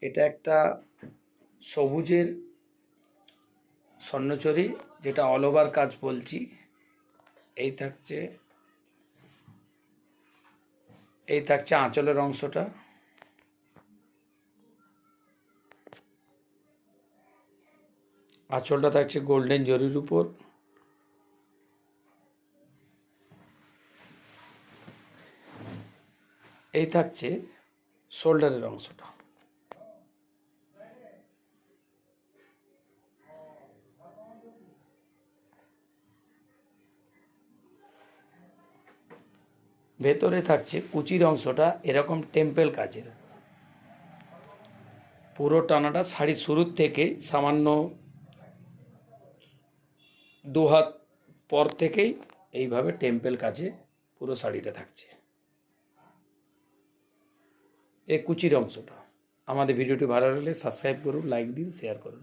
এটা একটা সবুজের স্বর্ণচরী, যেটা অল ওভার কাজ বলছি। এই থাকছে আঁচলের অংশটা। আঁচলটা থাকছে গোল্ডেন জরির উপর। এই থাকছে শোল্ডারের অংশটা। ভেতরে থাকছে কুচির অংশটা এরকম টেম্পেল কাজের। পুরো টানাটা শাড়ির শুরুর থেকে সামান্য 2 হাত পর থেকেই এইভাবে টেম্পেল কাজে পুরো শাড়িটা থাকছে। এই কুচির অংশটা। আমাদের ভিডিওটি ভালো লাগলে সাবস্ক্রাইব করুন, লাইক দিন, শেয়ার করুন।